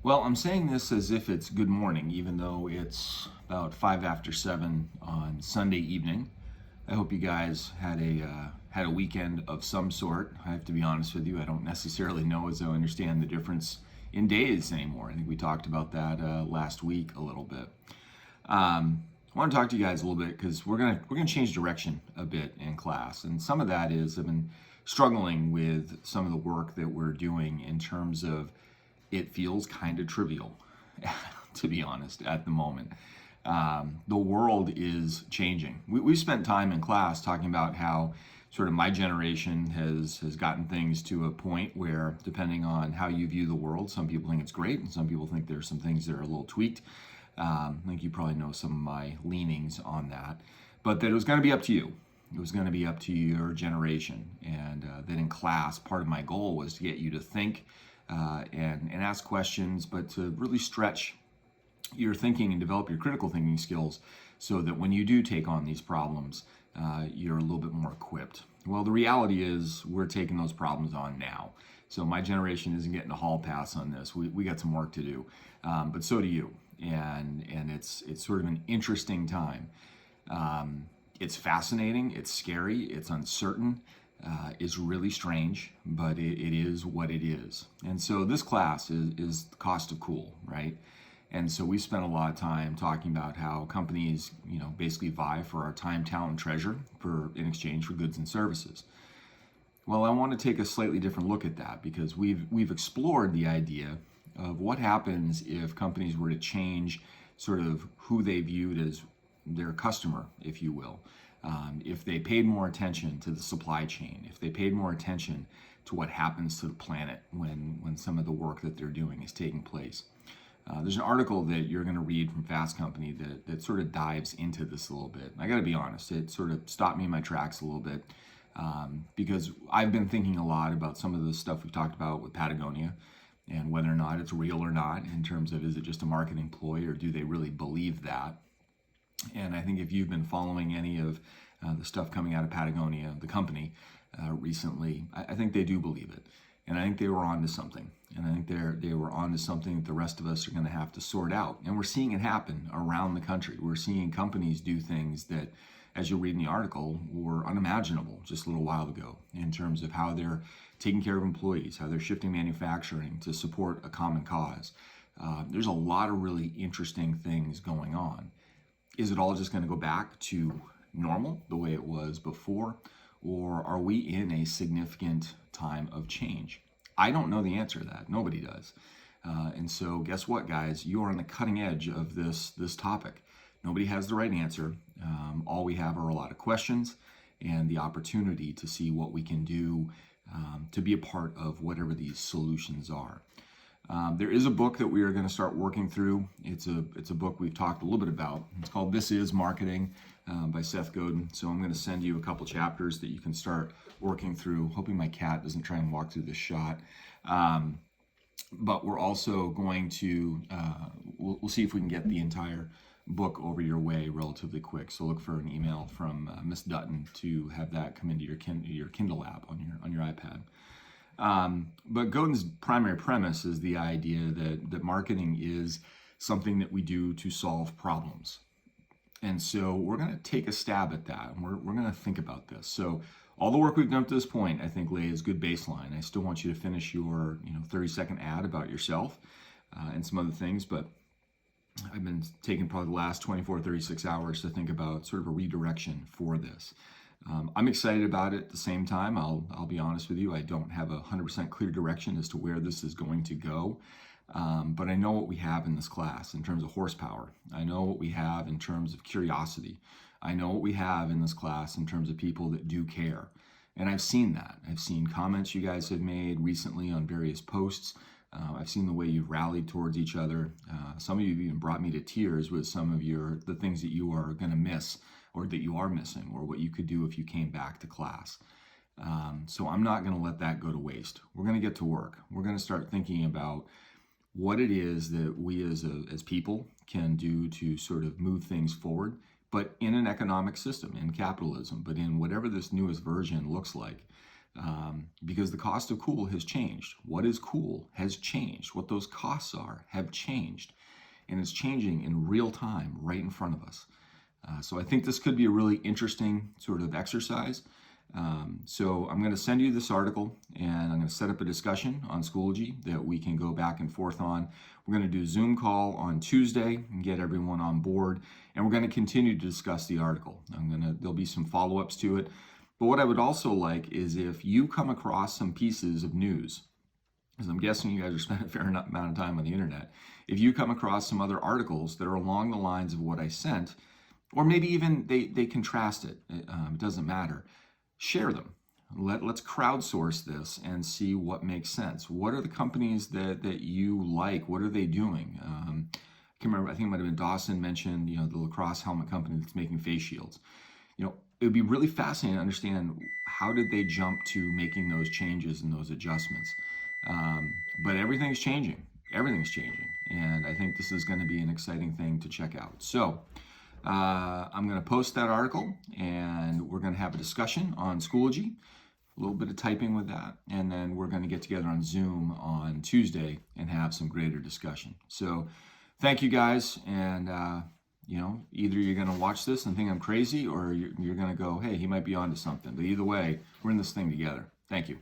Well, I'm saying this as if it's good morning, even though it's about 5 after 7 on Sunday evening. I hope you guys had a weekend of some sort. I have to be honest with you; I don't necessarily know as I understand the difference in days anymore. I think we talked about that last week a little bit. I want to talk to you guys a little bit because we're gonna change direction a bit in class, and some of that is I've been struggling with some of the work that we're doing in terms of it feels kind of trivial, to be honest, at the moment. The world is changing. We spent time in class talking about how sort of my generation has gotten things to a point where, depending on how you view the world, some people think it's great, and some people think there's some things that are a little tweaked. I think you probably know some of my leanings on that, but that it was going to be up to you. It was going to be up to your generation, and that in class, part of my goal was to get you to think and ask questions, but to really stretch your thinking and develop your critical thinking skills so that when you do take on these problems, you're a little bit more equipped. Well, the reality is we're taking those problems on now. So my generation isn't getting a hall pass on this. We got some work to do, but so do you. And it's sort of an interesting time. It's fascinating, it's scary, it's uncertain, it's really strange, but it is what it is. And so this class is the cost of cool, right? And so we spent a lot of time talking about how companies, basically vie for our time, talent, and treasure in exchange for goods and services. Well, I want to take a slightly different look at that because we've explored the idea of what happens if companies were to change sort of who they viewed as their customer, if you will. If they paid more attention to the supply chain, if they paid more attention to what happens to the planet when some of the work that they're doing is taking place. There's an article that you're going to read from Fast Company that sort of dives into this a little bit. I got to be honest, it sort of stopped me in my tracks a little bit because I've been thinking a lot about some of the stuff we've talked about with Patagonia and whether or not it's real or not in terms of is it just a marketing ploy or do they really believe that? And I think if you've been following any of the stuff coming out of Patagonia, the company, recently, I think they do believe it. And I think they were on to something. And I think they were on to something that the rest of us are going to have to sort out. And we're seeing it happen around the country. We're seeing companies do things that, as you'll read in the article, were unimaginable just a little while ago in terms of how they're taking care of employees, how they're shifting manufacturing to support a common cause. There's a lot of really interesting things going on. Is it all just going to go back to normal, the way it was before? Or are we in a significant time of change? I don't know the answer to that. Nobody does. And so guess what, guys? You are on the cutting edge of this topic. Nobody has the right answer. All we have are a lot of questions and the opportunity to see what we can do to be a part of whatever these solutions are. There is a book that we are going to start working through. It's a book we've talked a little bit about. It's called This Is Marketing by Seth Godin. So I'm going to send you a couple chapters that you can start working through. Hoping my cat doesn't try and walk through this shot. But we're also going to, we'll see if we can get the entire book over your way relatively quick. So look for an email from Miss Dutton to have that come into your Kindle app on your iPad. But Godin's primary premise is the idea that marketing is something that we do to solve problems. And so we're going to take a stab at that. And we're going to think about this. So all the work we've done to this point, I think, lays good baseline. I still want you to finish your 30-second ad about yourself and some other things. But I've been taking probably the last 24, 36 hours to think about sort of a redirection for this. I'm excited about it. At the same time, I'll be honest with you, I don't have a 100% clear direction as to where this is going to go. But I know what we have in this class in terms of horsepower. I know what we have in terms of curiosity. I know what we have in this class in terms of people that do care. And I've seen that. I've seen comments you guys have made recently on various posts. I've seen the way you've rallied towards each other. Some of you have even brought me to tears with some of the things that you are going to miss or that you are missing or what you could do if you came back to class. So I'm not going to let that go to waste. We're going to get to work. We're going to start thinking about what it is that we as people can do to sort of move things forward, but in an economic system, in capitalism, but in whatever this newest version looks like. because the cost of cool has changed. What is cool has changed. What those costs are have changed. And it's changing in real time right in front of us. So I think this could be a really interesting sort of exercise. So I'm going to send you this article, and I'm going to set up a discussion on Schoology that we can go back and forth on. We're going to do a Zoom call on Tuesday and get everyone on board, and we're going to continue to discuss the article. There'll be some follow-ups to it. But what I would also like is if you come across some pieces of news, because I'm guessing you guys are spending a fair amount of time on the internet, if you come across some other articles that are along the lines of what I sent, or maybe even they contrast it, it doesn't matter, share them. Let's crowdsource this and see what makes sense. What are the companies that you like? What are they doing? I can remember, I think it might have been Dawson mentioned, the lacrosse helmet company that's making face shields. It would be really fascinating to understand how did they jump to making those changes and those adjustments. But everything's changing. Everything's changing. And I think this is going to be an exciting thing to check out. So I'm going to post that article, and we're going to have a discussion on Schoology, a little bit of typing with that, and then we're going to get together on Zoom on Tuesday and have some greater discussion. So thank you guys, and either you're going to watch this and think I'm crazy, or you're going to go, hey, he might be onto something. But either way, we're in this thing together. Thank you.